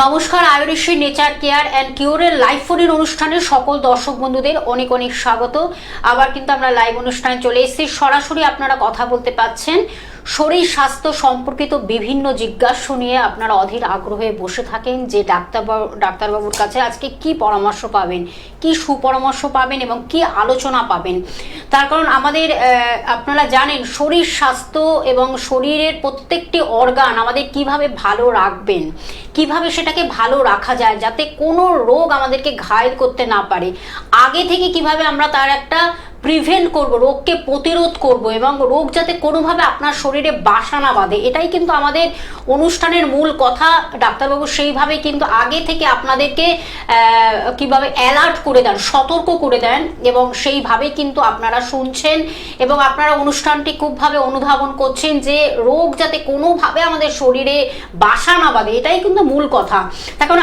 নমস্কার, Ayurveda nature care and কিউরের live ফোনের অনুষ্ঠানে সকল দর্শক বন্ধুদের অনেক অনেক স্বাগত। আবার কিন্তু আমরা লাইভ অনুষ্ঠানে চলে এসেছি, সরাসরি আপনারা কথা বলতে পাচ্ছেন। শরীর স্বাস্থ্য সম্পর্কিত বিভিন্ন জিজ্ঞাসা নিয়ে আপনারা অধীর আগ্রহে বসে থাকেন যে ডাক্তারবাবুর কাছে আজকে কি পরামর্শ পাবেন, কি সুপরামর্শ পাবেন এবং কি আলোচনা পাবেন। তার কারণ আমাদের আপনারা জানেন শরীর স্বাস্থ্য এবং শরীরের প্রত্যেকটি অর্গান আমাদের কিভাবে ভালো রাখবেন, কিভাবে সেটাকে ভালো রাখা যায় যাতে কোনো রোগ আমাদেরকে ঘায়েল করতে না পারে, আগে থেকে কিভাবে আমরা তার একটা প্রিভেন্ট করব, রোগকে প্রতিরোধ করব এবং রোগ যাতে কোনোভাবে আপনার শরীরে বাসা না বাঁধে, এটাই কিন্তু আমাদের অনুষ্ঠানের মূল কথা। ডাক্তারবাবু সেইভাবে কিন্তু আগে থেকে আপনাদেরকে কিভাবে অ্যালার্ট করে দেন, সতর্ক করে দেন এবং সেইভাবে কিন্তু আপনারা শুনছেন এবং আপনারা অনুষ্ঠানটি খুবভাবে অনুধাবন করছেন যে রোগ যাতে কোনোভাবে আমাদের শরীরে বাসা না বাঁধে, এটাই কিন্তু মূল কথা। এখন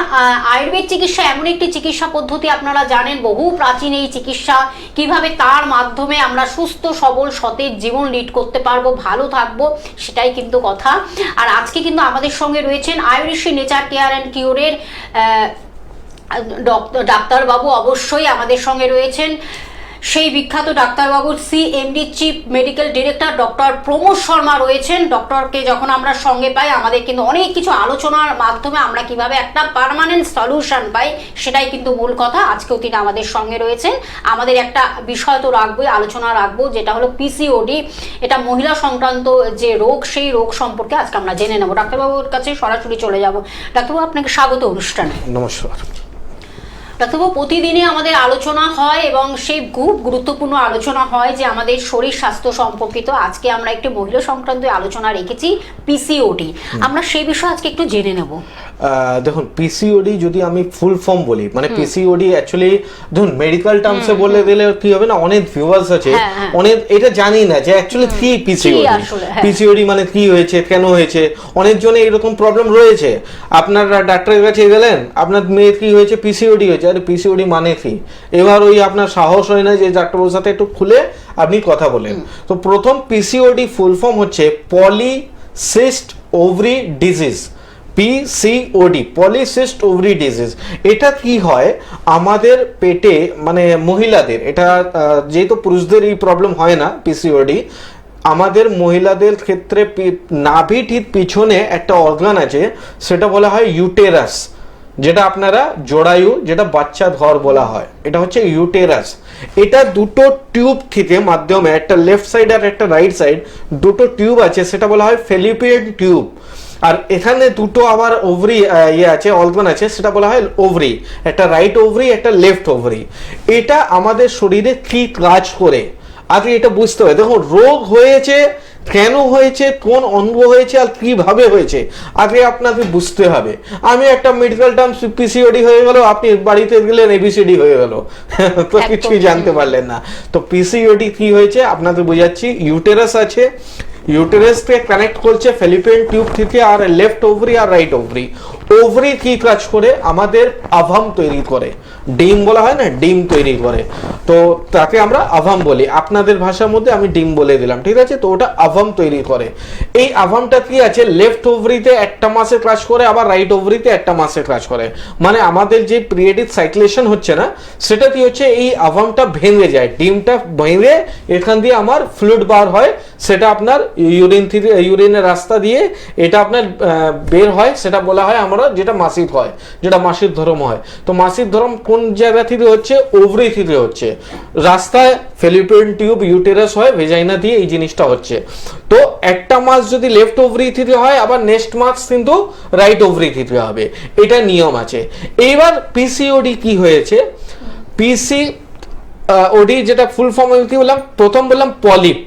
আয়ুর্বেদ চিকিৎসা এমন একটি চিকিৎসা পদ্ধতি, আপনারা জানেন বহু প্রাচীন এই চিকিৎসা, কিভাবে তার মাধ্যমে আমরা সুস্থ সবল সতেজ জীবন লিড করতে পারবো, ভালো থাকবো, সেটাই কিন্তু কথা। আর আজকে কিন্তু আমাদের সঙ্গে রয়েছেন আয়ুর্বেদ নেচার কেয়ার অ্যান্ড কিউরের ডাক্তারবাবু, অবশ্যই আমাদের সঙ্গে রয়েছেন সেই বিখ্যাত ডাক্তারবাবুর CMD chief medical director doctor Pramod Sharma রয়েছেন। ডক্টরকে যখন আমরা সঙ্গে পাই আমাদের কিন্তু অনেক কিছু আলোচনার মাধ্যমে আমরা কিভাবে একটা পার্মানেন্ট সলিউশন পাই, সেটাই কিন্তু মূল কথা। আজকেও তিনি আমাদের সঙ্গে রয়েছেন। আমাদের একটা বিষয় তো রাখবোই, আলোচনা রাখবো, যেটা হলো PCOD। এটা মহিলা সংক্রান্ত যে রোগ, সেই রোগ সম্পর্কে আজকে আমরা জেনে নেব। ডাক্তারবাবুর কাছে সরাসরি চলে যাব। ডাক্তারবাবু, আপনাকে স্বাগত অনুষ্ঠানে। নমস্কার ডাক্তারবাবু, প্রতিদিনই আমাদের আলোচনা হয় এবং সেই খুব গুরুত্বপূর্ণ আলোচনা হয় যে আমাদের শরীর স্বাস্থ্য সম্পর্কিত। আজকে আমরা একটি মহিলা সংক্রান্ত আলোচনা রেখেছি, PCOD। আমরা সেই বিষয়ে আজকে একটু জেনে নেব। দেখুন, PCOD যদি আমি ফুল ফর্ম বলি, মানে PCOD অ্যাকচুয়ালি ধরুন মেডিকেল টার্মসে বলে দিলে কি হবে না, অনেক ভিউয়ার্স আছে অনেক এটা জানি না যে অ্যাকচুয়ালি কি PCOD মানে কি হয়েছে, কেন হয়েছে। অনেক জনে এরকম প্রবলেম রয়েছে। আপনার ডাক্তারের কাছে গেলেন, আপনার মেয়ের কি হয়েছে, PCOD হয়েছে। আরে PCOD মানে কি? এবার ওই আপনার সাহস হয় না যে ডাক্তারের সাথে একটু খুলে আপনি কথা বলেন। তো প্রথম PCOD ফুল ফর্ম হচ্ছে polycyst ovary disease. PCOD, polycyst ovary disease. এটা কি হয় আমাদের পেটে, মানে মহিলাদের, এটা যেহেতু পুরুষদের এই প্রবলেম হয় না PCOD, আমাদের মহিলাদের ক্ষেত্রে নাভি ঠিক পিছনে একটা অর্গান আছে, সেটা বলা হয় ইউটেরাস, যেটা আপনারা জরায়ু, যেটা বাচ্চা ঘর বলা হয়, এটা হচ্ছে ইউটেরাস। এটা দুটো টিউব থেকে মাধ্যমে, একটা লেফট সাইড আর একটা রাইট সাইড, দুটো টিউব আছে, সেটা বলা হয় ফ্যালোপিয়ান টিউব। আর এখানে দুটো আবার ওভারি আছে, অর্গান আছে, সেটা বলা হয় ওভারি, একটা রাইট ওভারি, একটা লেফট ওভারি। এটা আমাদের শরীরে কি কাজ করে আগে এটা বুঝতে হবে। দেখুন, রোগ হয়েছে কেন হয়েছে, কোন অঙ্গ হয়েছে আর কিভাবে হয়েছে, আগে আপনাকে বুঝতে হবে। আমি একটা মেডিকেল টার্ম PCOD হয়ে গেল, আপনি বাড়িতে গেলেন ABCD হয়ে গেল, তো কিছুই জানতে পারলেন না। তো PCOD কি হয়েছে আপনাদের বোঝাচ্ছি। ইউটেরাস আছে, ইউটেরাস থেকে কানেক্ট করছে ফ্যালোপিয়ান টিউব থেকে আর লেফট ওভারি আর রাইট ওভারি। ওভারি কি কাজ করে, আমাদের আভাম তৈরি করে, ডিম বলা হয় না, ডিম তৈরি করে, তো তাকে আমরা আভাম বলি। আপনাদের ভাষার মধ্যে আমি ডিম বলে দিলাম, ঠিক আছে। তো ওটা আভাম তৈরি করে। এই আভামটা কি আছে, লেফট ওভারিতে একটা মাসে কাজ করে, আবার রাইট ওভারিতে একটা মাসে কাজ করে। মানে আমাদের যে পিরিয়ডিক সাইক্লেশন হচ্ছে না, সেটা কি হচ্ছে, এই আভামটা ভেঙে যায়, ডিমটা ভেঙে এখান দিয়ে আমার ফ্লুইড বার হয়, সেটা আপনার ইউরিনের রাস্তা দিয়ে এটা আপনার বের হয়, সেটা বলা হয় আমরা যেটা মাসিক হয়, যেটা মাসিক ধর্ম হয়। তো মাসিক ধর্ম কোন জায়গা থেকে হচ্ছে, ওভারি থেকে হচ্ছে। রাস্তায় ফ্যালোপিয়ান টিউব ইউটেরাস হয়, ভেজাইনা দিয়ে এই জিনিসটা হচ্ছে। তো একটা মাস যদি লেফট ওভারি থেকে হয়, আবার নেক্সট মাস কিন্তু রাইট ওভারি থেকে হবে, এটা নিয়ম আছে। এইবার PCOD কি হয়েছে, PCOD যেটা ফুল ফর্ম কি বললাম, প্রথম বললাম পলিপ।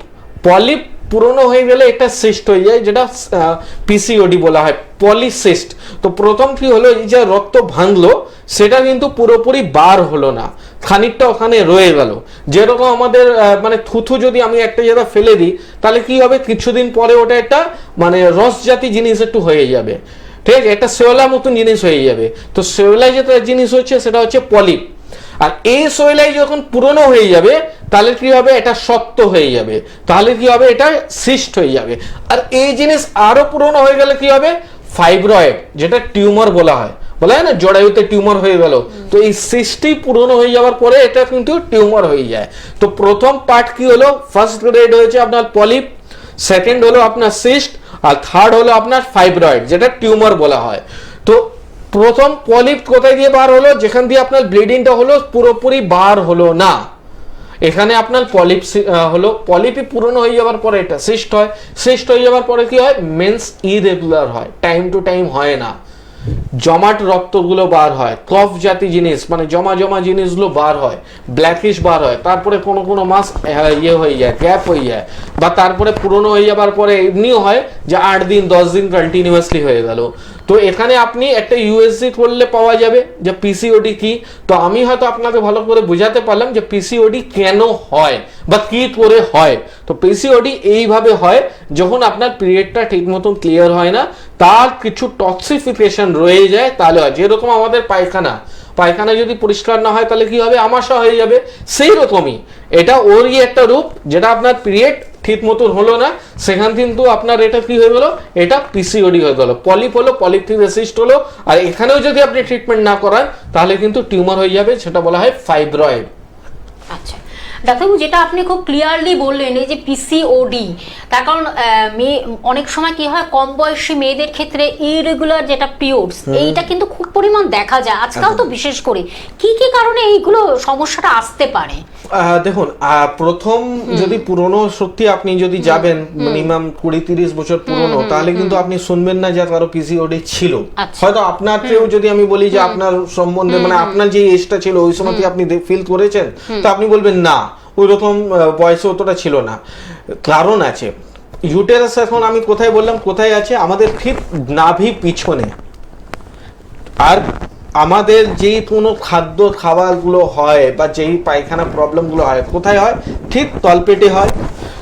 পলিপ পুরনো হয়ে গেলে একটা সিস্ট হয়ে যায়, যেটা PCOD বলা হয়, পলিসিস্ট। তো প্রথম কি হলো, এই যে রক্ত ভাঙলো সেটা কিন্তু পুরোপুরি বার হলো না, খানিকটা ওখানে রয়ে গেল। যেরকম আমাদের মানে থুথু যদি আমি একটা জায়গায় ফেলে দিই, তাহলে কি হবে, কিছুদিন পরে ওটা একটা মানে রস জাতি জিনিস একটু হয়ে যাবে, ঠিক আছে, একটা শেওলা মতন জিনিস হয়ে যাবে। তো শেওলা যেটা জিনিস হচ্ছে, সেটা হচ্ছে পলিপ। আর এই শৈলাই যখন পুরনো হয়ে যাবে, তাহলে কি হবে, এটা শক্ত হয়ে যাবে, তাহলে কি হবে, এটা সিস্ট হয়ে যাবে। আর এই জিনিস আরো পুরনো হয়ে গেলে কি হবে, ফাইব্রয়েড, যেটা টিউমার বলা হয়, বলা হয় না জরায়ুতে টিউমার হয়ে গেল, তো এই সিস্টটি পুরনো হয়ে যাওয়ার পরে এটা কিন্তু টিউমার হয়ে যায়। তো প্রথম পার্ট কি হলো, ফার্স্ট গ্রেড হয়েছে আপনার পলিপ, সেকেন্ড হলো আপনার সিস্ট, আর থার্ড হলো আপনার ফাইব্রয়েড, যেটা টিউমার বলা হয়। তো প্রথম পলিপ কোথায় দিয়ে বার হলো, যেখান দিয়ে আপনার ব্লিডিংটা হলো পুরোপুরি বার হলো না, এখানে আপনার পলিপ হলো, পলিপই পুরনো হয়ে যাওয়ার পরে এটা সিস্ট হয়, সিস্ট হয়ে যাওয়ার পরে কি হয়, মেন্স ইরেগুলার হয়, টাইম টু টাইম হয় না, জমাট রক্তগুলো বার হয়, কফ জাতীয় জিনিস মানে জমা জমা জিনিসগুলো বার হয়, ব্ল্যাকিশ বার হয়, তারপরে কোনো কোনো মাস ইয়ে হয়ে যায়, গ্যাপ হয়ে যায়, বা তারপরে পুরনো হয়ে যাবার পরে এমনিও হয় যে 8 দিন 10 দিন কন্টিনিউয়াসলি হয়ে গেল। তো এখানে আপনি একটা ইউএসজি করলে পাওয়া যাবে যে পিসিওডি কি। তো আমি হয়তো আপনাকে ভালো করে বোঝাতে পারলাম যে পিসিওডি কেন হয় বা কি করে হয়। তো পিসিওডি এইভাবে হয় যখন আপনার পিরিয়ডটা ঠিক মতন ক্লিয়ার হয় না, তার কিছু টক্সিফিকেশন রয়ে যায়, তাহলে হয়। যেরকম আমাদের পায়খানা যদি পরিষ্কার না হয় তাহলে কি হবে, আমাশা হয়ে যাবে, সেই রকমই এটা ওরই একটা রূপ, যেটা আপনার পিরিয়ড ঠিক মতন হলো না, সেখান কিন্তু আপনার এটা কি হয়ে গেল, এটা পিসিওডি হয়ে গেল, পলিপ হলো, পলিপ থেকে সিস্ট হলো, আর এখানেও যদি আপনি ট্রিটমেন্ট না করান তাহলে কিন্তু টিউমার হয়ে যাবে, সেটা বলা হয় ফাইব্রয়েড। আচ্ছা ডাক্তারবাবু, যেটা আপনি খুব ক্লিয়ারলি বললেন এই যে পিসিওডি, তার কারণ মেয়ে অনেক সময় কি হয়, কম বয়সী মেয়েদের ক্ষেত্রে ইরেগুলার যেটা পিরিয়ডস, এইটা কিন্তু খুব পরিমাণ দেখা যায় আজকাল, তো বিশেষ করে কি কি কারণে এইগুলো সমস্যাটা আসতে পারে? দেখুন, প্রথম যদি পুরনো সত্যি আপনি যদি যাবেন মিনিমাম 20-30 বছর পুরনো, তাহলে কিন্তু আপনি শুনবেন না যে কারো পিসিওডি ছিল। হয়তো আপনাকেও যদি আমি বলি যে আপনার সম্বন্ধে মানে আপনার যে এজটা ছিল ওই সময় আপনি ফিল করেছেন, তো আপনি বলবেন না ওই রকম বয়সে অতটা ছিল না। কারণ আছে, ইউটেরাস এখন আমি কোথায় বললাম কোথায় আছে, আমাদের ঠিক নাভি পিছনে। আর আমাদের যেই কোনো খাদ্য খাবারগুলো হয় বা যেই পায়খানা প্রবলেমগুলো হয় কোথায় হয়, ঠিক তলপেটে হয়।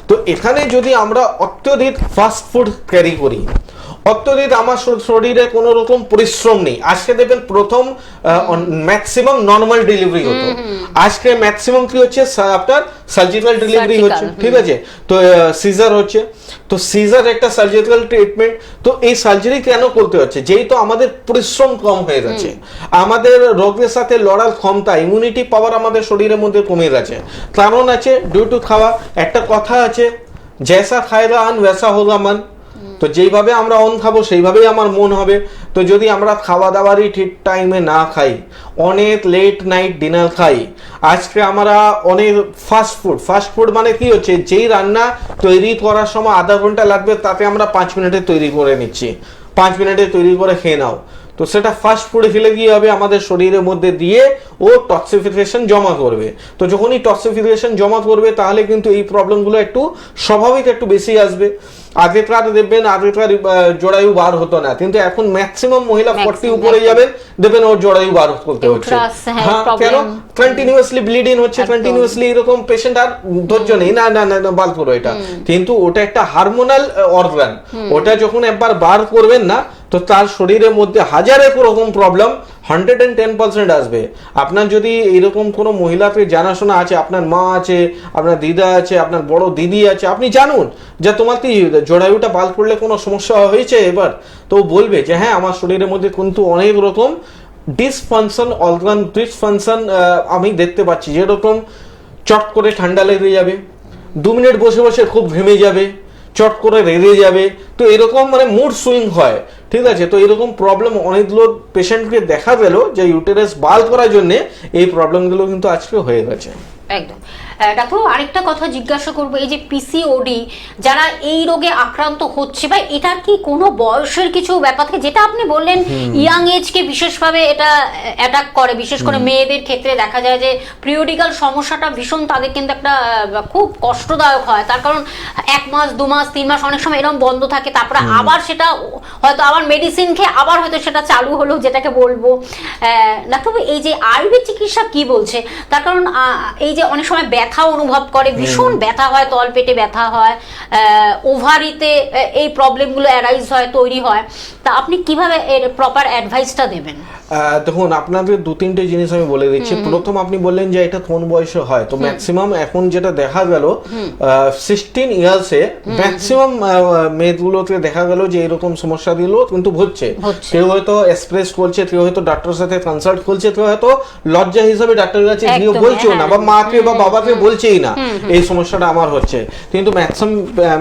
তো এখানে যদি আমরা অত্যধিক ফাস্ট ফুড ক্যারি করি, অত্যধিক আমার শরীরে কোনো রকম পরিশ্রম নেই, আজকে দেখবেন প্রথম ম্যাক্সিমাম নর্মাল ডেলিভারি হতো, আজকে ম্যাক্সিমাম কি হচ্ছে আপনার সার্জিক্যাল ডেলিভারি হচ্ছে, ঠিক আছে, তো সিজার হচ্ছে। তো সিজার একটা সার্জিক্যাল ট্রিটমেন্ট। তো এই সার্জারি কেন করতে হচ্ছে, যেহেতু আমাদের পরিশ্রম কম হয়ে গেছে, আমাদের রোগের সাথে লড়ার ক্ষমতা, ইমিউনিটি পাওয়ার আমাদের শরীরের মধ্যে কমে গেছে। কারণ আছে ডিউ টু খাওয়া। একটা কথা আছে, জৈসা খায়গা আন वैसा होगा मन। তো যেইভাবে আমরা অন খাবো সেইভাবেই আমার মন হবে। তো যদি আমরা খাওয়া দাওয়ারই ঠিক টাইমে না খাই, অনেক লেট নাইট ডিনার খাই, আজকে আমরা অনেক ফাস্ট ফুড মানে কি হচ্ছে, যেই রান্না তৈরি করার সময় আধা ঘন্টা লাগবে তাতে আমরা 5 মিনিটে তৈরি করে নিচ্ছি, 5 মিনিটে তৈরি করে খেয়ে নাও। তো সেটা ফাস্ট ফুড খেলে কি হবে, আমাদের শরীরের মধ্যে দিয়ে ও টক্সিফিকেশন জমা করবে। তো যখনই টক্সিফিকেশন জমা করবে তাহলে কিন্তু এই প্রবলেমগুলো একটু স্বাভাবিক একটু বেশি আসবে। আগেকার দেখবেন আগেকার জরায়ু বার হতো না, কিন্তু এখন ম্যাক্সিমাম মহিলা 40 উপরে যাবেন দেখবেন ওর জরায়ু বার করতে হচ্ছে। হ্যাঁ, কেন? কন্টিনিউয়াসলি ব্লিডিং হচ্ছে, কন্টিনিউয়াসলি এরকম পেশেন্ট আর ধৈর্য নেই, না না না বার করো এটা। কিন্তু ওটা একটা হারমোনাল অর্গান, ওটা যখন একবার বার করবেন না তো তার শরীরের মধ্যে হাজারেক রকম প্রবলেম 110% আসবে। আপনার যদি এইরকম কোনো মহিলাকে জানাশোনা আছে, আপনার মা আছে, আপনার দিদা আছে, আপনার বড় দিদি আছে, আপনি জানুন যে তোমার কি জরায়ুটা বাল করলে কোনো সমস্যা হয়েছে এবার, তো বলবে যে হ্যাঁ আমার শরীরের মধ্যে কিন্তু অনেক রকম ডিসফাংশন, অর্গান ডিসফাংশন আমি দেখতে পাচ্ছি। যেরকম চট করে ঠান্ডা লেগে যাবে, 2 মিনিট বসে বসে খুব ঘেমে যাবে, চট করে রেগে যাবে, তো এরকম মানে মুড সুইং হয়, ঠিক আছে। তো এরকম প্রবলেম অনেকগুলো পেশেন্টকে দেখা গেল যে ইউটেরাস বাল করার জন্য এই প্রবলেমগুলো কিন্তু আজকে হয়ে গেছে। একদম। ডাক্তার আরেকটা কথা জিজ্ঞাসা করবো, এই যে পিসিওডি যারা এই রোগে আক্রান্ত হচ্ছে, বা এটার কি কোনো বয়সের কিছু ব্যাপার থাকে? যেটা আপনি বললেন ইয়াং এজকে বিশেষভাবে এটা অ্যাটাক করে, বিশেষ করে মেয়েদের ক্ষেত্রে দেখা যায় যে পিরিয়ডিক্যাল সমস্যাটা ভীষণ তাদের কিন্তু একটা খুব কষ্টদায়ক হয়। তার কারণ 1 মাস 2 মাস 3 মাস অনেক সময় এরকম বন্ধ থাকে, তারপরে আবার সেটা হয়তো আবার মেডিসিন খেয়ে আবার হয়তো সেটা চালু হলো, যেটাকে বলবো। ডাক্তার এই যে আয়ুর্বেদ চিকিৎসা কি বলছে, তার কারণ এই যে অনেক সময় ব্যথা ব্যথা অনুভব করে, ভীষণ ব্যথা হয়, তলপেটে ব্যথা হয়, ওভারিতে এই প্রবলেমগুলো অ্যারাইজ হয়, তৈরি হয়, তা আপনি কিভাবে এর প্রপার অ্যাডভাইসটা দেবেন? দেখুন, আপনাদের 2-3টে জিনিস আমি বলে দিচ্ছি। প্রথম আপনি বললেন যে এটা কোন বয়সে হয়, তো ম্যাক্সিমাম এখন যেটা দেখা গেল 16 ইয়ার্সে ম্যাক্সিমাম মেয়েগুলোতে দেখা গেল যে এরকম সমস্যা দিল কিন্তু হচ্ছে। কেউ হয়তো এক্সপ্রেস করছে, কেউ হয়তো ডাক্তারের সাথে কনসাল্ট করছে, কেউ হয়তো লজ্জা হিসাবে ডাক্তারের কাছে গিয়ে বলছেও না, বা মাকে বা বাবাকে বলছেই না এই সমস্যাটা আমার হচ্ছে। কিন্তু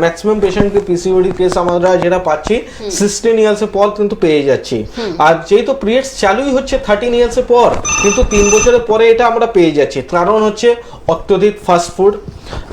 ম্যাক্সিমাম পেশেন্টকে পিসিওডি কেস আমরা যেটা পাচ্ছি 16 ইয়ার্সের পর কিন্তু পেয়ে যাচ্ছি। আর যেহেতু পিরিয়ডস চালুই হচ্ছে 13 ইয়ার্সের পর, কিন্তু 3 বছরের পরে এটা আমরা পেয়ে যাচ্ছি। কারণ হচ্ছে অত্যধিক ফাস্ট ফুড,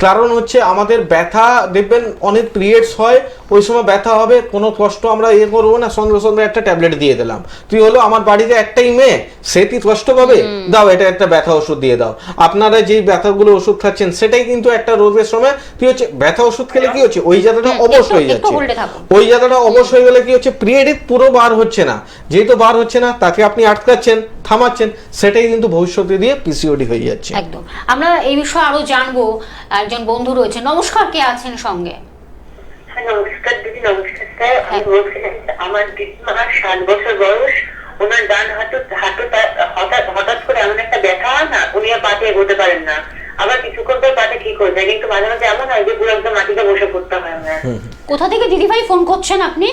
কারণ হচ্ছে আমাদের ব্যথা, দেখবেন অনেক পিরিয়ডস হয় ওই সময় ব্যথা হবে, কোনো কষ্ট আমরা করবো না, সঙ্গে সঙ্গে একটা ট্যাবলেট দিয়ে দিলাম। তুই হলো আমার বাড়িতে একটাই মেয়ে, সে কি কষ্ট পাবে, দাও এটা একটা ব্যথা ওষুধ দিয়ে দাও। আপনারা যেই ব্যথাগুলো ওষুধ খাচ্ছেন সেটাই কিন্তু একটা রোগের সময় কি হচ্ছে, ব্যথা ওষুধ খেলে কি হচ্ছে ওই জায়গাটা অবশ হয়ে যাচ্ছে। ওই জায়গাটা অবশ হয়ে গেলে কি হচ্ছে, পিরিয়ড পুরো বার হচ্ছে না, যেহেতু বার হচ্ছে না তাকে আপনি আটকাচ্ছেন, থামাচ্ছেন, সেটাই কিন্তু ভবিষ্যতে দিয়ে পিসিওডি হয়ে যাচ্ছে। একদম। আমরা এই বিষয়ে আরো জানবো, একজন বন্ধু রয়েছে। নমস্কার, কে আছেন সঙ্গে? নমস্কার দিদি। নমস্কার স্যার। আমি বলছিলাম আমার দিদিমার 7 বছর বয়স, ওনার ডান হাঁটুটা হঠাৎ করে এমন একটা ব্যথা হয় না, উনি আর পাতে এগোতে পারেন না, আবার কিছুক্ষণ পর পাতে ঠিক হয়ে যায়, কিন্তু মাঝে মাঝে এমন হয় যে পুরো একদম মাটিতে বসে পড়তে হয় আমার। কোথা থেকে দিদিভাই ফোন করছেন আপনি?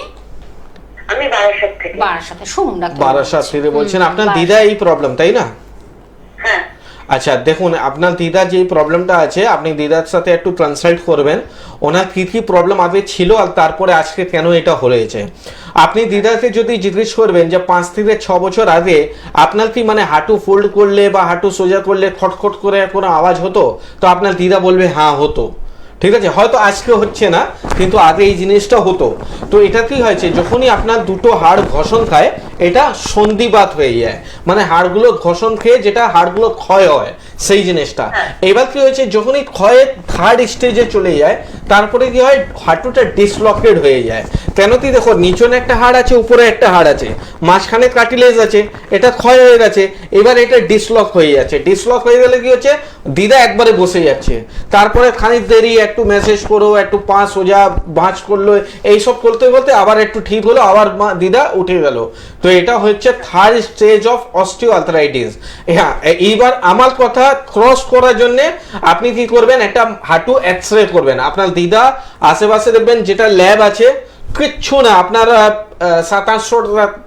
আমি বারাসাত থেকে। বারাসাতে। শুনুন ডাক্তার, বারাসাত থেকে বলছেন। আপনার দিদা এই প্রবলেম, তাই না? হ্যাঁ। আচ্ছা, দেখুন আপনার দিদা যে প্রবলেমটা আছে, আপনি দিদার সাথে একটু কনসাল্ট করবেন, ওনার কি কি প্রবলেম আগে ছিল আর তারপরে আজকে কেন এটা হয়েছে। আপনি দিদাকে যদি জিজ্ঞেস করবেন যে 5 থেকে 6 বছর আগে আপনার কি মানে হাঁটু ফোল্ড করলে বা হাঁটু সোজা করলে খটখট করে কোনো আওয়াজ হতো, তো আপনার দিদা বলবে হ্যাঁ হতো। ঠিক আছে, হয়তো আজকে হচ্ছে না, কিন্তু আগে এই জিনিসটা হতো। তো এটা কি হয়েছে, যখনই আপনার দুটো হাড় ঘষণ খায় এটা সন্ধিবাত হয়ে যায়, মানে হাড়গুলো ঘষণ খেয়ে যেটা হাড়গুলো ক্ষয় হয় সেই জিনিসটা। এবার কি হয়েছে, যখনই ক্ষয়ের থার্ড স্টেজে চলে যায় তারপরে কি হয়, হাঁটুটা ডিসলকেট হয়ে যায়। কেন কি দেখো, নিচনে একটা হাড় আছে, উপরে একটা হাড় আছে, মাঝখানে কার্টিলেজ আছে, এটা ক্ষয় হয়ে গেছে, এবার এটা ডিসলক হয়ে যাচ্ছে। ডিসলক হয়ে গেলে কি হচ্ছে, দিদা একবারে বসে যাচ্ছে, তারপরে খানিক দেরি একটু মেসেজ করো, একটু পা সোজা ভাঁজ করলো, এইসব করতে করতে আবার একটু ঠিক হলো, আবার দিদা উঠে গেল। তো এটা হচ্ছে থার্ড স্টেজ অফ অস্টিওআর্থ্রাইটিস। হ্যাঁ, এইবার আমার কথা ক্রস করার জন্য আপনি কি করবেন, একটা হাঁটু এক্সরে করবেন। আপনার দিদা আশেপাশে দেখবেন যেটা ল্যাব আছে, কিচ্ছু না, আপনার 700-800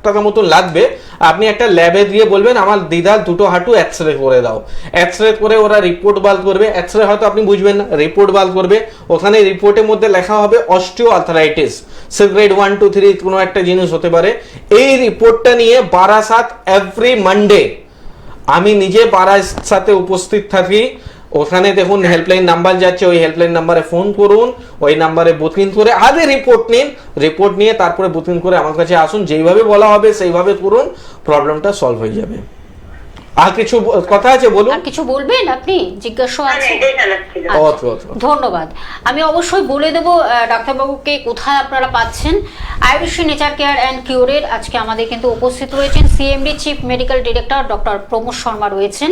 টাকা মতো লাগবে। আপনি একটা ল্যাবে দিয়ে বলবেন আমার দিদার দুটো হাঁটু এক্সরে করে দাও। এক্সরে করে ওরা রিপোর্ট বার করবে, এক্সরে হয়তো আপনি বুঝবেন না, রিপোর্ট বার করবে, ওখানে রিপোর্টের মধ্যে লেখা হবে অস্টিওআর্থ্রাইটিস, সে গ্রেড 1, 2, 3 কোনো একটা জিনিস হতে পারে। এই রিপোর্টটা নিয়ে বারাসাত এভরি মানডে আমি নিজে বারাসাতে উপস্থিত থাকি। ওখানে দেখুন হেল্পলাইন নাম্বার যাচ্ছে, ওই হেল্পলাইন নাম্বারে ফোন করুন, ওই নাম্বারে বুকিং করে আগে রিপোর্ট নিন, রিপোর্ট নিয়ে তারপরে বুকিং করে আমার কাছে আসুন, যেইভাবে বলা হবে সেইভাবে করুন, প্রবলেমটা সলভ হয়ে যাবে। আর কিছু কথা আছে বলুন। আর কিছু বলবেন আপনি? জিজ্ঞাসা আছে? ধন্যবাদ। আমি অবশ্যই বলে দেবো ডাক্তারবাবুকে কোথায় আপনারা পাচ্ছেন। আয়ুষী নেচার কেয়ার অ্যান্ড কিউরের আজকে আমাদের কিন্তু উপস্থিত রয়েছেন CMD chief medical director doctor Pramod Sharma রয়েছেন।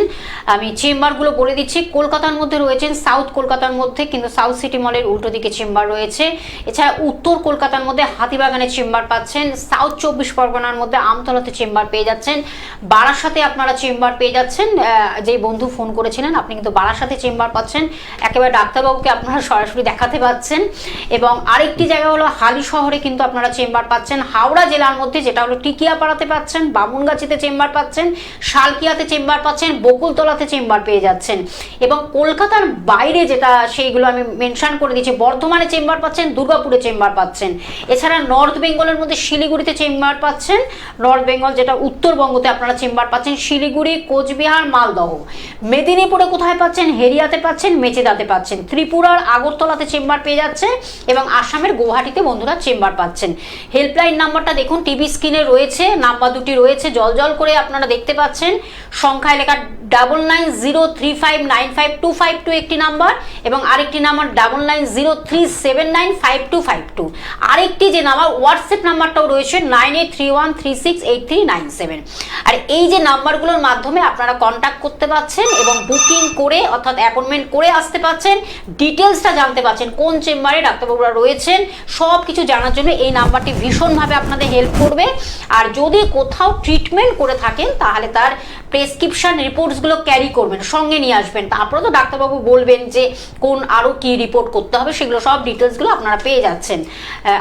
আমি চেম্বারগুলো বলে দিচ্ছি। কলকাতার মধ্যে রয়েছেন, সাউথ কলকাতার মধ্যে কিন্তু সাউথ সিটি মলের উল্টো দিকে চেম্বার রয়েছে। এছাড়া উত্তর কলকাতার মধ্যে হাতিবাগানে চেম্বার পাচ্ছেন, সাউথ 24 পরগনার মধ্যে আমতলাতে চেম্বার পেয়ে যাচ্ছেন, বারাসাতে আপনারা চেম্বার পেয়ে যাচ্ছেন। যে বন্ধু ফোন করেছিলেন আপনি কিন্তু বারাসাতে চেম্বার পাচ্ছেন, একেবারে ডাক্তারবাবুকে আপনারা সরাসরি দেখাতে পাচ্ছেন। এবং আরেকটি জায়গা হলো হালি শহরে কিন্তু আপনারা চেম্বার পাচ্ছেন, হাওড়া জেলার মধ্যে যেটা হলো টিকিয়াপাড়াতে পাচ্ছেন, বামুনগাছিতে চেম্বার পাচ্ছেন, শালকিয়াতে চেম্বার পাচ্ছেন, বকুলতলাতে চেম্বার পেয়ে যাচ্ছেন। এবং কলকাতার বাইরে যেটা সেইগুলো আমি মেনশন করে দিচ্ছি, বর্ধমানে চেম্বার পাচ্ছেন, দুর্গাপুরে চেম্বার পাচ্ছেন। এছাড়া নর্থ বেঙ্গলের মধ্যে শিলিগুড়িতে চেম্বার পাচ্ছেন, নর্থ বেঙ্গল যেটা উত্তরবঙ্গতে আপনারা চেম্বার পাচ্ছেন, শিলিগুড়ি, কোচবিহার, মালদহ। মেদিনীপুরে কোথায় পাচ্ছেন, হেরিয়াতে পাচ্ছেন, মেচেদাতে পাচ্ছেন। ত্রিপুরার আগরতলাতে চেম্বার পেয়ে যাচ্ছে এবং আসামের গুয়াহাটিতে বন্ধুরা চেম্বার পাচ্ছেন। হেল্পলাইন নাম্বারটা দেখুন টিভি স্ক্রিনে রয়েছে, নাম্বার দুটি রয়েছে জল জল করে আপনারা দেখতে পাচ্ছেন, সংখ্যায় লেখা 9903595252 একটি নাম্বার এবং আরেকটি নাম্বার 9903795252। আরেকটি যে নাম্বার হোয়াটসঅ্যাপ নাম্বারটাও রয়েছে 9831368397। আর এই যে নাম্বারগুলোর মাধ্যমে মাধ্যমে আপনারা কন্ট্যাক্ট করতে পারছেন এবং বুকিং করে অর্থাৎ অ্যাপয়েন্টমেন্ট করে আসতে পারছেন, ডিটেলসটা জানতে পারছেন কোন চেম্বারে ডাক্তারবাবুরা রয়েছেন সব কিছু জানার জন্য এই নাম্বারটি ভীষণভাবে আপনাদের হেল্প করবে। আর যদি কোথাও ট্রিটমেন্ট করে থাকেন তাহলে তার প্রেসক্রিপশন রিপোর্টসগুলো ক্যারি করবেন, সঙ্গে নিয়ে আসবেন। তারপরে তো ডাক্তারবাবু বলবেন যে কোন আরও কি রিপোর্ট করতে হবে, সেগুলো সব ডিটেলসগুলো আপনারা পেয়ে যাচ্ছেন।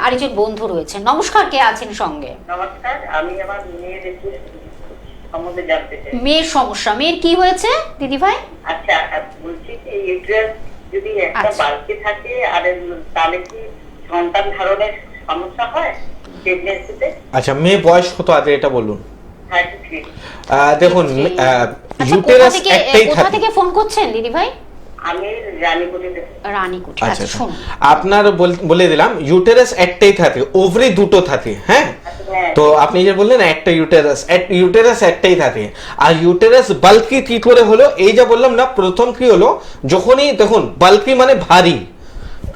আরেকজন বন্ধু রয়েছেন, নমস্কার, কে আছেন সঙ্গে? নমস্কার, আমি আমার মেয়ের সম্বন্ধে জানতে চাই। মেয়ের সমস্যা, মেয়ের কি হয়েছে দিদি ভাই? আচ্ছা, বলছি কি ইউটেরাস যদি একটা বালতি থাকে আর তাহলে কি সন্তান ধারণের সমস্যা হয় প্রেগন্যান্সিতে? আচ্ছা, মেয়ে বয়স কত আছে এটা বলুন। হ্যাঁ, ঠিক। দেখুন, ইউটেরাস একটাই কোথা থাকে। থেকে ফোন করছেন দিদি ভাই? আমি রানীকুটিতে। রানীকুটি। আচ্ছা, আচ্ছা, শুনুন, আপনার বলে দিলাম ইউটেরাস একটাই থাকে, ওভারি দুটো থাকে। হ্যাঁ, তো আপনি যে বললেন একটা ইউটেরাস একটাই থাকে। আর ইউটেরাস বাল্কি কি করে হলো, এই যে বললাম না, প্রথম কি হলো, যখনই দেখুন বাল্কি মানে ভারী,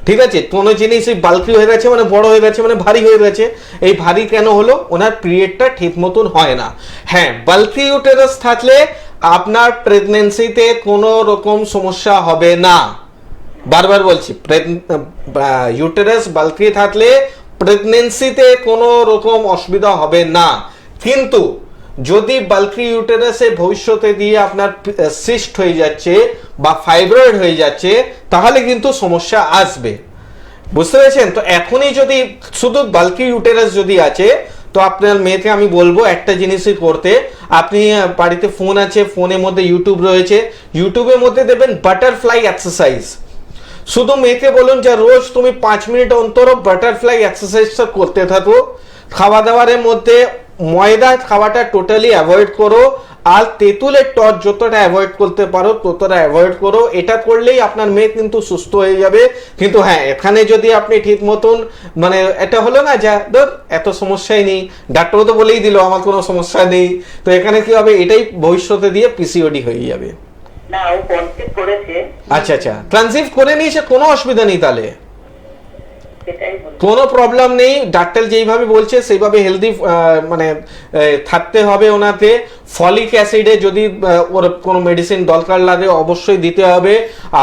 ঠিক আছে, কোনো জিনিসই বাল্কি হয়ে গেছে মানে বড় হয়ে গেছে মানে ভারী হয়ে গেছে। এই ভারী কেন হলো, ওনার পিরিয়ডটা ঠিক মতন হয় না। হ্যাঁ, বাল্কি ইউটেরাস থাকলে আপনার প্রেগন্যান্সিতে কোনো রকম সমস্যা হবে না। বারবার বলছি, ইউটেরাস বাল্কি থাকলে প্রেগন্যান্সিতে কোনো রকম অসুবিধা হবে না। কিন্তু যদি বাল্কি ইউটেরাসে ভবিষ্যতে দিয়ে আপনার সিস্ট হয়ে যাচ্ছে বা ফাইব্রয়েড হয়ে যাচ্ছে তাহলে কিন্তু সমস্যা আসবে, বুঝতে পেরেছেন? তো এখনই যদি শুধু বাল্কি ইউটেরাস যদি আছে তো আপনার মেয়েকে আমি বলবো একটা জিনিসই করতে। আপনি বাড়িতে ফোন আছে, ফোনের মধ্যে ইউটিউব রয়েছে, ইউটিউবের মধ্যে দেবেন বাটারফ্লাই এক্সারসাইজ। শুধু মেয়েকে বলুন যে রোজ তুমি 5 মিনিট অন্তর বাটারফ্লাই এক্সারসাইজটা করতে থাকো। খাওয়া দাওয়ারের মধ্যে ময়দা খাওয়াটা টোটালি অ্যাভয়েড করো, আর তেঁতুলের টক যতটা অ্যাভয়েড করতে পারো ততটা অ্যাভয়েড করো। এটা করলেই আপনার মেয়ে কিন্তু সুস্থ হয়ে যাবে। কিন্তু হ্যাঁ, এখানে যদি আপনি ঠিক মতন মানে এটা হলো না যা ধর এত সমস্যাই নেই, ডাক্তারও তো বলেই দিল আমার কোনো সমস্যা নেই, তো এখানে কি হবে, এটাই ভবিষ্যতে দিয়ে পিসিওডি হয়ে যাবে। না, ও কনসিভ করেছে। আচ্ছা আচ্ছা, কনসিভ করে নিয়েছে, কোনো অসুবিধা নেই, তাহলে সেটাই বলছি। কোনো প্রবলেম নেই। ডাক্তার যেইভাবে বলছে সেইভাবে হেলদি মানে থাকতে হবে ওনাকে। ফলিক অ্যাসিডে যদি ওর কোনো মেডিসিন দরকার লাগে অবশ্যই দিতে হবে,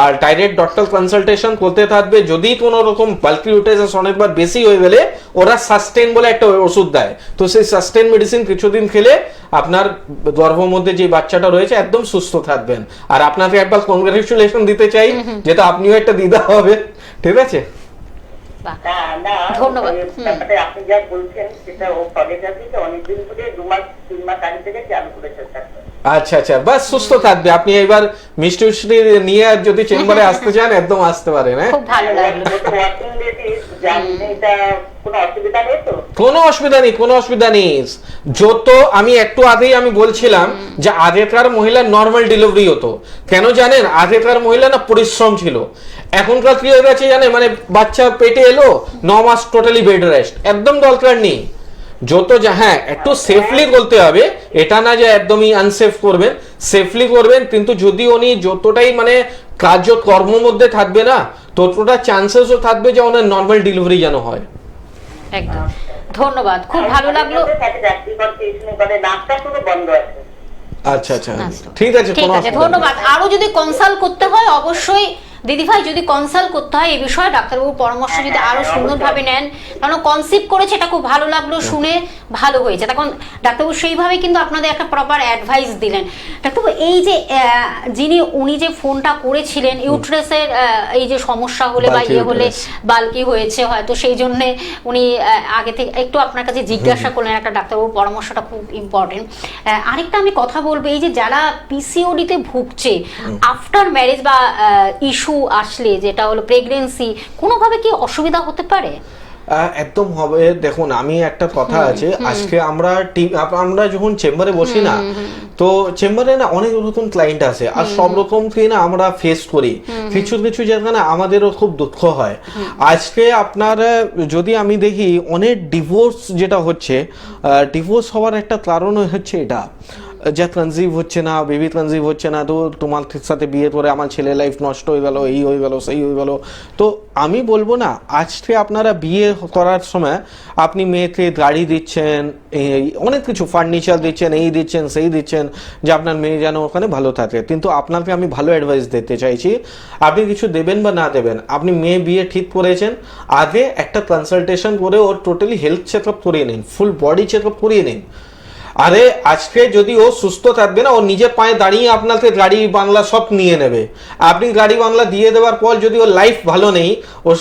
আর ডাইরেক্ট ডক্টর কনসালটেশন করতে থাকবে। যদি কোনো রকম বাল্কি ইউটেরাস অনেকবার বেশি হয়ে গেলে ওরা সাস্টেন বলে একটা ওষুধ দেয়, তো সেই সাস্টেন মেডিসিন কিছুদিন খেলে আপনার গর্ভের মধ্যে যে বাচ্চাটা রয়েছে একদম সুস্থ থাকবেন। আর আপনাকে একবার কংগ্রাচুলেশন দিতে চাই, যেটা আপনিও একটা দিদা হবে, ঠিক আছে? ধন্যবাদ। আপনি যা বলছেন সেটা ও ফলেটাকে অনেকদিন ধরে 2-3 মাস আগে থেকে চালু করেছে। আচ্ছা আচ্ছা, বাস সুস্থ থাকবে। আপনি এবার মিষ্টি উষ্টি নিয়ে যদি চেম্বারে আসতে চান একদম আসতে পারেন। হ্যাঁ, খুব ভালো লাগলো। কোনো অসুবিধা নেই, কোনো অসুবিধা নেই। যত আমি একটু আগেই আমি বলছিলাম যে আগেকার মহিলার নর্মাল ডেলিভারি হতো, কেন জানেন? আগেকার মহিলা না পরিশ্রম ছিল। এখনকার কি হয়ে গেছে জানেন, মানে বাচ্চা পেটে এলো 9 মাস টোটালি বেড রেস্ট, একদম দরকার নেই। যত হ্যাঁ একটু সেফলি করতে হবে, এটা না যে একদমই আনসেফ করবেন, সেফলি করবেন। কিন্তু যদি উনি যতটাই মানে কার্যকর্ম মধ্যে থাকবে না ততটা চান্সেসও থাকবে যে ওনার নর্মাল ডেলিভারি যেন হয়। একদম, ধন্যবাদ, খুব ভালো লাগলো। আচ্ছা আচ্ছা, ঠিক আছে, ঠিক আছে, ধন্যবাদ। আরো যদি কনসাল্ট করতে হয় অবশ্যই দিদি ভাই, যদি কনসাল্ট করতে হয় এই বিষয়ে ডাক্তারবাবুর পরামর্শ যদি আরো সুন্দরভাবে নেন, কারণ কনসিভ করেছে এটা খুব ভালো লাগলো শুনে, ভালো হয়েছে। তখন ডাক্তারবাবু সেইভাবে কিন্তু আপনাদের একটা প্রপার অ্যাডভাইস দিলেন। ডাক্তারবাবু, এই যে উনি যে ফোনটা করেছিলেন ইউট্রাসের এই যে সমস্যা হলে বা ইয়ে হলে বাল্কি হয়েছে হয়তো, সেই জন্য উনি আগে থেকে একটু আপনার কাছে জিজ্ঞাসা করলেন, একটা ডাক্তারবাবুর পরামর্শটা খুব ইম্পর্টেন্ট। আরেকটা আমি কথা বলবো, এই যে যারা পিসিওডিতে ভুগছে আফটার ম্যারেজ বা ইস্যু আসলে, যেটা হলো প্রেগন্যান্সি, কোনোভাবে কি অসুবিধা হতে পারে? একদম হবে। দেখুন, আমি একটা কথা আছে, আজকে আমরা যখন চেম্বারে বসি না, তো চেম্বারে না অনেক রকম ক্লায়েন্ট আসে, আর সব রকমকে না আমরা ফেস করি। কিছু কিছু জায়গা না আমাদেরও খুব দুঃখ হয়। আজকে আপনার যদি আমি দেখি অনেক ডিভোর্স যেটা হচ্ছে, ডিভোর্স হওয়ার একটা কারণ হচ্ছে এটা যা কনসিভ হচ্ছে না, বেবি কনসিভ হচ্ছে না, তো তোমার সাথে বিয়ে করে আমার ছেলে লাইফ নষ্ট হয়ে গেল, এই হয়ে গেল, সেই হয়ে গেল। তো আমি বলবো না, আজকে আপনারা বিয়ে করার সময় আপনি মেয়েকে গাড়ি দিচ্ছেন, অনেক কিছু ফার্নিচার দিচ্ছেন, এই দিচ্ছেন সেই দিচ্ছেন, যে আপনার মেয়ে যেন ওখানে ভালো থাকে। কিন্তু আপনাকে আমি ভালো অ্যাডভাইস দিতে চাইছি, আপনি কিছু দেবেন বা না দেবেন, আপনি মেয়ে বিয়ে ঠিক করেছেন, আগে একটা কনসালটেশন করে ওর টোটালি হেলথ চেক আপ করিয়ে নিন, ফুল বডি চেক আপ করিয়ে নিন। আরে আজকে যদি ও সুস্থ থাকবে না, ও নিজের পায়ে দাঁড়িয়ে আপনাকে গাড়ি বাংলা সব নিয়ে নেবে। আপনি গাড়ি বাংলা দিয়ে দেওয়ার পর যদি ওর লাইফ ভালো নেই, ওর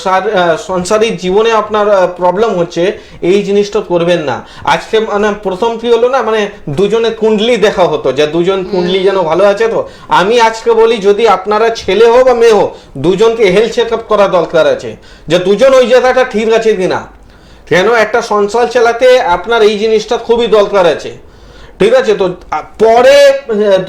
সংসারিক জীবনে আপনার প্রবলেম হচ্ছে, এই জিনিসটা করবেন না। আজকে মানে প্রথম কি হলো না, মানে দুজনের কুণ্ডলি দেখা হতো, যে দুজন কুণ্ডলি যেন ভালো আছে। তো আমি আজকে বলি, যদি আপনারা ছেলে হো বা মেয়ে হো, দুজনকে হেলথ চেক আপ করা দরকার আছে, যে দুজন ওই জায়গাটা ঠিক আছে কিনা। কেন একটা সংসার চালাতে আপনার এই জিনিসটা খুবই দরকার আছে, ঠিক আছে? তো পরে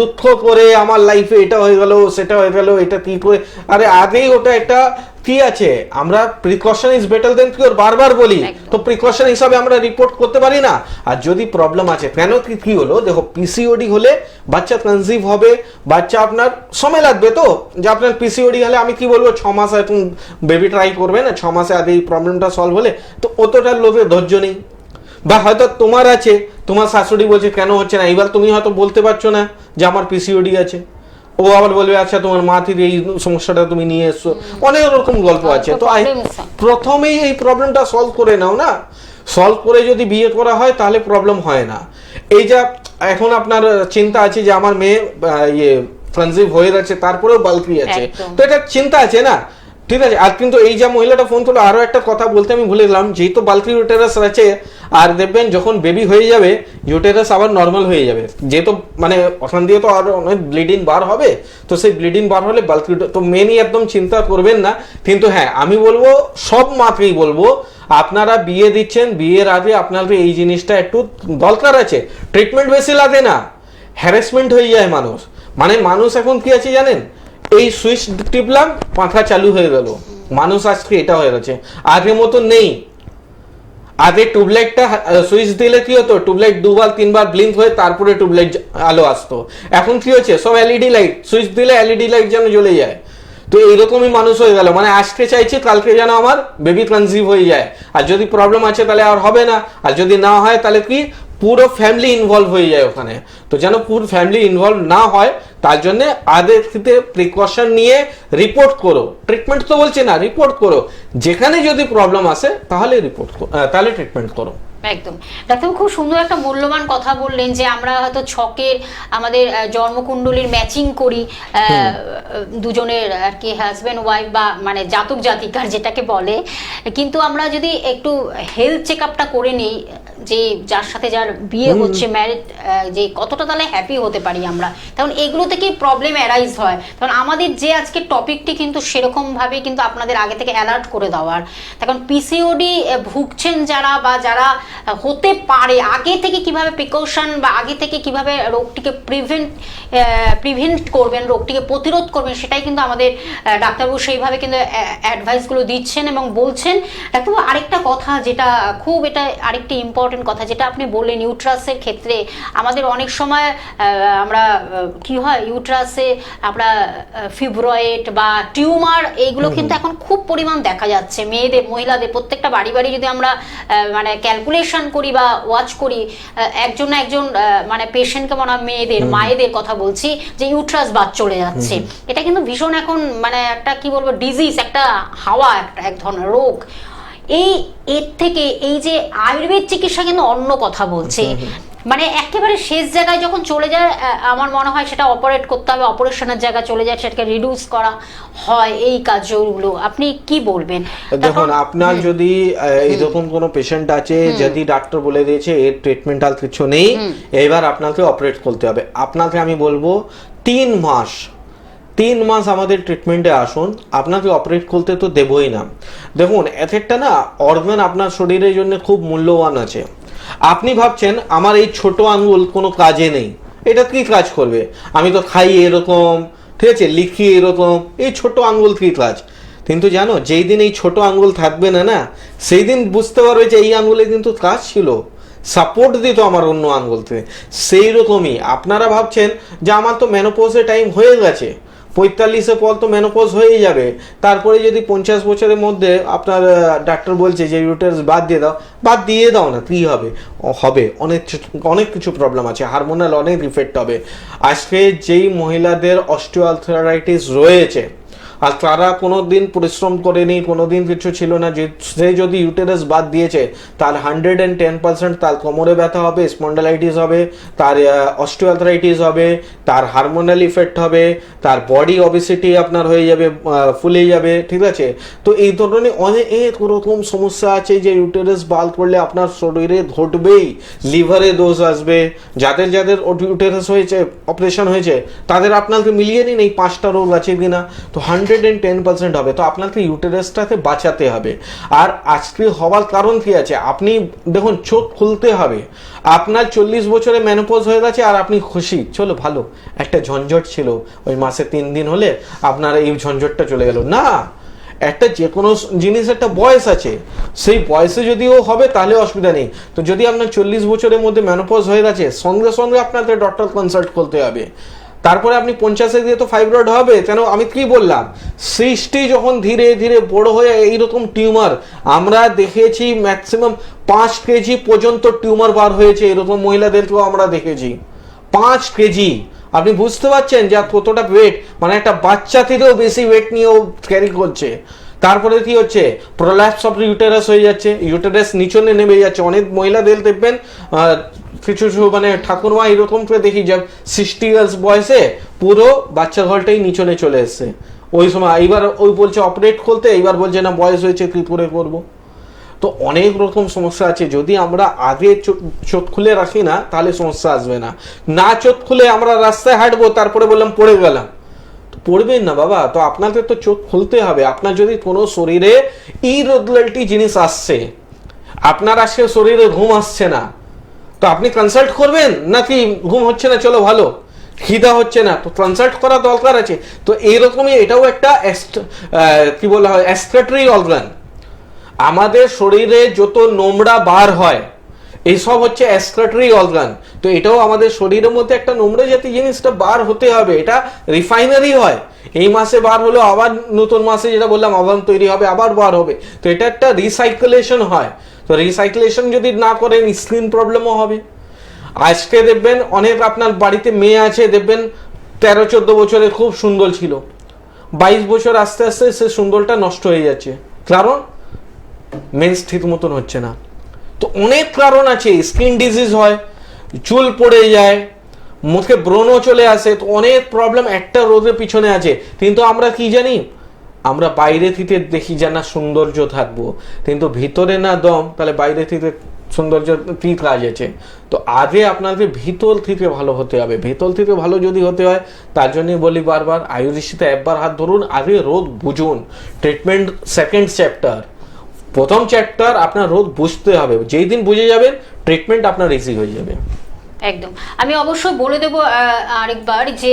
দুঃখ করে আমার লাইফে এটা হয়ে গেল, সেটা হয়ে গেল, এটা কি করে, আরে আগেই ওটা একটা কি আছে, আমরা precaution is better then cure বারবার বলি। তো প্রিকশন হিসাবে আমরা রিপোর্ট করতে পারি না। আর যদি প্রবলেম আছে, কেন কি হলো, দেখো পিসিওডি হলে বাচ্চা কনসিভ হবে, বাচ্চা আপনার সময় লাগবে। তো যে আপনার পিসিওডি হলে আমি কি বলবো, 6 মাস এখন বেবি ট্রাই করবে না, 6 মাসে আগে এই প্রবলেমটা সলভ হলে, তো অতটা লোকের ধৈর্য নেই। বা হয়তো তোমার আছে, তোমার শাশুড়ি বলছে কেন হচ্ছে না, এবার তুমি হয়তো বলতে পারছো না যে আমার পিসিওডি আছে, ও আবার বলবে আচ্ছা তোমার মা থেকে এই সমস্যাটা তুমি নিয়ে এসছো, অনেক রকম গল্প আছে। তো প্রথমেই এই প্রবলেমটা সলভ করে নাও না, সলভ করে যদি বিয়ে করা হয় তাহলে প্রবলেম হয় না। এই যা এখন আপনার চিন্তা আছে যে আমার মেয়ে কনসিভ হয়ে যাচ্ছে, তারপরেও বালকি আছে, তো এটা চিন্তা আছে না, ঠিক আছে? আর কিন্তু এই যে মহিলাটা ফোন করলো, আরো একটা কথা বলতে আমি ভুলে গেলাম, যেহেতু বাল্কি ইউটেরাস আছে, আর দেখবেন যখন বেবি হয়ে যাবে ইউটেরাস আবার নর্মাল হয়ে যাবে, যেহেতু মানে ওখান দিয়ে তো আরো অনেক ব্লিডিং বার হবে, তো সেই ব্লিডিং বার হলে বাল্কি, তো মেনই একদম চিন্তা করবেন না। কিন্তু হ্যাঁ, আমি বলবো সব মাকেই বলবো, আপনারা বিয়ে দিচ্ছেন, বিয়ের আগে আপনাদের এই জিনিসটা একটু দরকার আছে। ট্রিটমেন্ট বেশি লাগে না, হ্যারাসমেন্ট হয়ে যায় মানুষ। মানে মানুষ এখন কি আছে জানেন, এই সুইচ টিপলাম পাখা চালু হয়ে গেল, মানুষ আজকে এটা হয়ে গেছে, আগের মতো নেই। আগে টিউবলাইটটা সুইচ দিলে কি হতো, টিউবলাইট 2বার 3বার ব্লিঙ্ক হয়ে তারপরে টিউবলাইট আলো আসতো। এখন কি হচ্ছে, সব এলইডি লাইট, সুইচ দিলে এলইডি লাইট যেন জ্বলে যায়। তো এইরকমই মানুষ হয়ে গেল, মানে আজকে চাইছে কালকে যেন আমার বেবি কনসিভ হয়ে যায়, আর যদি প্রবলেম আছে তাহলে আর হবে না, আর যদি না হয় তাহলে কি পুরো ফ্যামিলি ইনভলভ হয়ে যায় ওখানে। তো যেন পুরো ফ্যামিলি ইনভলভ না হয় তার জন্য আগে থেকে প্রিকশন নিয়ে রিপোর্ট করো, ট্রিটমেন্ট তো বলছে না, রিপোর্ট করো, যেখানে যদি প্রবলেম আসে তাহলে রিপোর্ট করো, তাহলে ট্রিটমেন্ট করো। একদম ডাক্তার, খুব সুন্দর একটা মূল্যবান কথা বললেন যে আমরা হয়তো ছকের আমাদের জন্মকুণ্ডলীর ম্যাচিং করি, দুজনের আর কি হাজব্যান্ড ওয়াইফ বা মানে জাতক জাতিকার যেটাকে বলে, কিন্তু আমরা যদি একটু হেলথ চেক আপটা করে নিই, যে যার সাথে যার বিয়ে হচ্ছে ম্যারিড, যে কতটা তাহলে হ্যাপি হতে পারি আমরা, তখন এগুলো থেকে প্রবলেম অ্যারাইজ হয়। তখন আমাদের যে আজকে টপিকটি কিন্তু সেরকমভাবে কিন্তু আপনাদের আগে থেকে অ্যালার্ট করে দেওয়ার, তখন পিসিওডি ভুগছেন যারা বা যারা হতে পারে, আগে থেকে কিভাবে প্রিকশন বা আগে থেকে কিভাবে রোগটিকে প্রিভেন্ট করবেন, রোগটিকে প্রতিরোধ করবেন, সেটাই কিন্তু আমাদের ডাক্তারবাবু সেইভাবে কিন্তু অ্যাডভাইসগুলো দিচ্ছেন এবং বলছেন। ডাক্তারবাবু আরেকটা কথা, যেটা খুব এটা আরেকটি ইম্পর্টেন্ট কথা যেটা আপনি বললেন, ইউট্রাসের ক্ষেত্রে আমাদের অনেক সময় আমরা কি হয়, ইউট্রাসে আমরা ফিব্রয়েড বা টিউমার এইগুলো কিন্তু এখন খুব পরিমাণ দেখা যাচ্ছে মেয়েদের, মহিলাদের, প্রত্যেকটা বাড়ি বাড়ি যদি আমরা মানে ক্যালকুলেশন করি বা ওয়াচ করি, একজন না একজন মানে পেশেন্টকে মনে হয় মেয়েদের, মায়েদের কথা বলছি, যে ইউট্রাস বাদ চলে যাচ্ছে। এটা কিন্তু ভীষণ এখন মানে একটা কি বলবো ডিজিজ, একটা হাওয়া, একটা এক ধরনের রোগ। এর থেকে এই যে আয়ুর্বেদ চিকিৎসা কিন্তু অন্য কথা বলছে, মানে একেবারে শেষ জায়গায় যখন চলে যায়, আমার মনে হয় সেটা অপারেট করতে হবে, অপারেশনের জায়গায় চলে যায়, সেটাকে রিডিউস করা হয়, এই কাজগুলো আপনি কি বলবেন? দেখুন, আপনার যদি এরকম কোনো পেশেন্ট আছে, যদি ডাক্তার বলে দিয়েছে এর ট্রিটমেন্ট আর কিছু নেই, এবার আপনাকে অপারেট করতে হবে, আপনাকে আমি বলবো 3 মাস আমাদের ট্রিটমেন্টে আসুন, আপনাকে অপারেট করতে তো দেবই না। দেখুন, একটা না অর্গান আপনার শরীরের জন্য খুব মূল্যবান আছে। আপনি ভাবছেন আমার এই ছোট আঙ্গুল কোনো কাজে নেই, এটা কি কাজ করবে, আমি তো খাই এরকম, ঠিক আছে, লিখি এরকম, এই ছোট আঙ্গুল কি কাজ? কিন্তু জানো, যেই দিন এই ছোট আঙ্গুল থাকবে না, সেই দিন বুঝতে পারবে যে এই আঙ্গুলে কিন্তু কাজ ছিল, সাপোর্ট দিত আমার অন্য আঙ্গুল থেকে। সেই রকমই আপনারা ভাবছেন যে আমার তো মেনোপজের টাইম হয়ে গেছে, 45-এর পর তো মেনোপজ হয়েই যাবে, তারপরে যদি 50 বছরের মধ্যে আপনার ডাক্তার বলছে যে ইউটেরাস বাদ দিয়ে দাও না, কী হবে? হবে, অনেক কিছু প্রবলেম আছে, হারমোনাল অনেক ইফেক্ট হবে। আজকে যেই মহিলাদের অস্টিওআর্থ্রাইটিস রয়েছে আর তারা কোনো দিন পরিশ্রম করেনি, কোনো দিন কিছু ছিল না, যে সে যদি ইউটেরাস বাদ দিয়েছে তার 110% তার কোমরে ব্যথা হবে, স্পন্ডালাইটিস হবে, তার অস্টিওআর্থ্রাইটিস হবে, তার হারমোনাল ইফেক্ট হবে, তার বডি অবেসিটি আপনার হয়ে যাবে, ফুলে যাবে, ঠিক আছে? তো এই ধরনের অনেক রকম সমস্যা আছে যে ইউটেরাস বাদ করলে আপনার শরীরে ঘটবেই। লিভারে দোষ আসবে, যাদের ইউটেরাস হয়েছে, অপারেশন হয়েছে, তাদের আপনাকে মিলিয়ে নিন এই 5টা রোগ আছে কিনা, তো 110% হবে। তো আপনাকে ইউটেরাসটাকে বাঁচাতে হবে। আর আজকে হওয়ার কারণ কি আছে? আপনি দেখুন, চোখ খুলতে হবে। আপনার 40 বছরে মেনোপজ হয়ে গেছে আর আপনি খুশি, চলো ভালো, একটা ঝঞ্ঝট ছিল, ওই মাসে 3 দিন হলে আপনার এই ঝঞ্ঝটটা চলে গেল না। একটা যে কোনো জিনিস একটা বয়স আছে, সেই বয়সে যদিও হবে তাহলে অসুবিধা নেই। তো যদি আপনার 40 বছরের মধ্যে মেনোপজ হয়ে গেছে, সঙ্গে সঙ্গে আপনাকে ডক্টর কনসাল্ট করতে হবে। তারপরে আপনি 50-এ দিয়ে তো ফাইব্রয়েড হবে, কেন? আমি কি বললাম, সৃষ্টি যখন ধীরে ধীরে বড় হয়ে এইরকম টিউমার আমরা দেখেছি, ম্যাক্সিমাম 5 কেজি পর্যন্ত টিউমার বার হয়েছে, এরকম মহিলাদেরকেও আমরা দেখেছি। 5 কেজি, আপনি বুঝতে পারছেন যে কতটা ওয়েট, মানে একটা বাচ্চা থেকেও বেশি ওয়েট নিয়েও ক্যারি করছে। তারপরে কি হচ্ছে, প্রোল্যাপস অফ ইউটেরাস হয়ে যাচ্ছে, ইউটেরাস নিচনে নেমে যাচ্ছে। অনেক মহিলাদের দেখবেন কিছু মানে ঠাকুরমা এরকম করে দেখি যে 60 ইয়ার্স বয়সে পুরো বাচ্চা ঘরটাই নিচনে চলে এসছে। ওই সময় এইবার ওই বলছে অপারেট করতে, এইবার বলছে না বয়স হয়েছে কি করে করবো। তো অনেক রকম সমস্যা আছে। যদি আমরা আগে চোখ খুলে রাখি না তাহলে সমস্যা আসবে না চোখ খুলে আমরা রাস্তায় হাঁটবো, তারপরে বললাম পড়ে গেলাম, পড়বেন না বাবা। তো আপনাদের তো চোখ খুলতে হবে। আপনার যদি কোনো শরীরে ইরেগুলারিটি জিনিস আসছে, আপনার আজকে শরীরে ঘুম আসছে না, তো আপনি কনসাল্ট করবেন নাকি ঘুম হচ্ছে না, চলো ভালো, খিদা হচ্ছে না, তো কনসাল্ট করা দরকার আছে। তো এইরকমই এটাও একটা কি বলা হয়, এক্সক্রিটরি অর্গান। আমাদের শরীরে যত নোংরা বার হয় এইসব হচ্ছে এক্সক্রিটরি অর্গান। তো এটাও আমাদের শরীরের মধ্যে একটা নোংরা জাতীয় জিনিসটা বার হতে হবে। এটা রিফাইনারি হয়, এই মাসে বার হলো, আবার নতুন মাসে যেটা বললাম আবার তৈরি হবে, আবার বার হবে। তো এটা একটা রিসাইকেলেশন হয়। তো রিসাইকেলেশন যদি না করেন স্কিন প্রবলেমও হবে। আজকে দেখবেন অনেক আপনার বাড়িতে মেয়ে আছে, দেখবেন 13-14 বছরের খুব সুন্দর ছিল, 22 বছর আস্তে আস্তে সে সুন্দরটা নষ্ট হয়ে যাচ্ছে, কারণ মেন্স ঠিক মতন হচ্ছে না। তো অনেক কারণ আছে, স্কিন ডিজিজ হয়, চুল পড়ে যায়, মুখে ব্রণ চলে আসে, তো অনেক প্রবলেম একটা রোগের পিছনে আছে। কিন্তু আমরা কি জানি, আমরা বাইরে থেকে দেখি যে না সৌন্দর্য থাকবো, কিন্তু ভিতরে না দম, তাহলে বাইরে থেকে সৌন্দর্য কি কাজ আছে? তো আগে আপনাকে ভিতর থেকে ভালো হতে হবে। ভিতর থেকে ভালো যদি হতে হয়, তার জন্যই বলি বারবার, আয়ুর্বেদে একবার হাত ধরুন, আগে রোগ বুঝুন। ট্রিটমেন্ট সেকেন্ড চ্যাপ্টার, প্রথম চ্যাপ্টার আপনার রোগ বুঝতে হবে। যেই দিন বুঝে যাবেন, ট্রিটমেন্ট আপনার ইজি হয়ে যাবে। একদম। আমি অবশ্যই বলে দেবো আরেকবার যে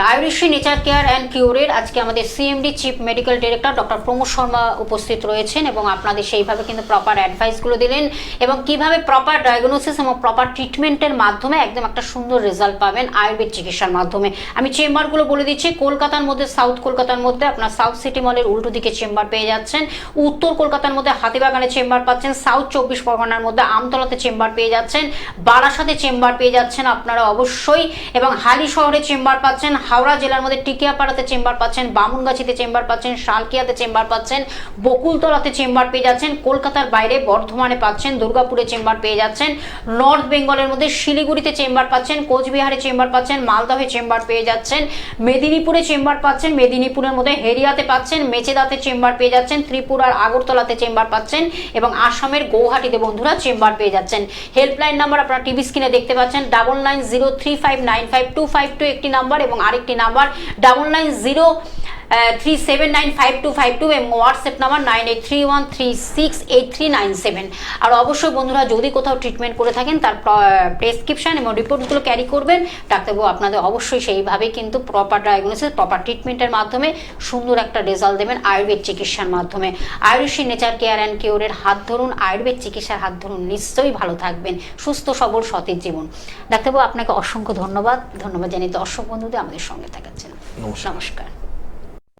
আয়ুর্বেদ নেচার কেয়ার অ্যান্ড কিউরের আজকে আমাদের CMD chief medical director doctor Pramod Sharma উপস্থিত রয়েছেন এবং আপনাদের সেইভাবে কিন্তু প্রপার অ্যাডভাইসগুলো দিলেন এবং কিভাবে প্রপার ডায়াগনোসিস এবং প্রপার ট্রিটমেন্টের মাধ্যমে একদম একটা সুন্দর রেজাল্ট পাবেন আয়ুর্বেদ চিকিৎসার মাধ্যমে। আমি চেম্বারগুলো বলে দিচ্ছি। কলকাতার মধ্যে, সাউথ কলকাতার মধ্যে আপনার সাউথ সিটি মলের উল্টো দিকে চেম্বার পেয়ে যাচ্ছেন। উত্তর কলকাতার মধ্যে হাতিবাগানে চেম্বার পাচ্ছেন। সাউথ 24 পরগনার মধ্যে আমতলাতে চেম্বার পেয়ে যাচ্ছেন। বারাসাতে চেম্বার পেয়ে যাচ্ছেন আপনারা অবশ্যই, এবং হালি শহরে চেম্বার পাচ্ছেন। হাওড়া জেলার মধ্যে টিকিয়াপাড়াতে চেম্বার পাচ্ছেন, বামুনগাছিতে চেম্বার পাচ্ছেন, শালকিয়াতে চেম্বার পাচ্ছেন, বকুলতলাতে চেম্বার পেয়ে যাচ্ছেন। কলকাতার বাইরে বর্ধমানে পাচ্ছেন, দুর্গাপুরে চেম্বার পেয়ে যাচ্ছেন। নর্থ বেঙ্গলের মধ্যে শিলিগুড়িতে চেম্বার পাচ্ছেন, কোচবিহারে চেম্বার পাচ্ছেন, মালদহে চেম্বার পেয়ে যাচ্ছেন, মেদিনীপুরে চেম্বার পাচ্ছেন, মেদিনীপুরের মধ্যে হেরিয়াতে পাচ্ছেন, মেচেদাতে চেম্বার পেয়ে যাচ্ছেন, ত্রিপুরার আগরতলাতে চেম্বার পাচ্ছেন এবং আসামের গৌহাটিতে বন্ধুরা চেম্বার পেয়ে যাচ্ছেন। হেল্পলাইন নাম্বার আপনারা টিভি স্ক্রিনে দেখতে পাচ্ছেন, 9903595252 একটি নাম্বার এবং আরেকটি নাম্বার 9909 379525 এবং হোয়াটসঅ্যাপ নাম্বার 9831368397। আর অবশ্যই বন্ধুরা যদি কোথাও ট্রিটমেন্ট করে থাকেন তার প্রেসক্রিপশন এবং রিপোর্টগুলো ক্যারি করবেন, ডাক্তারবাবু আপনাদের অবশ্যই সেইভাবে কিন্তু প্রপার ডায়াগনোসিস প্রপার ট্রিটমেন্টের মাধ্যমে সুন্দর একটা রেজাল্ট দেবেন আয়ুর্বেদ চিকিৎসার মাধ্যমে। আয়ুষী নেচার কেয়ার অ্যান্ড কিওরের হাত ধরুন, আয়ুর্বেদ চিকিৎসার হাত ধরুন, নিশ্চয়ই ভালো থাকবেন, সুস্থ সবল সতেজ জীবন। ডাক্তারবাবু আপনাকে অসংখ্য ধন্যবাদ জানিয়ে দর্শক বন্ধুদের আমাদের সঙ্গে থাকার জন্য। নমস্কার। নমস্কার।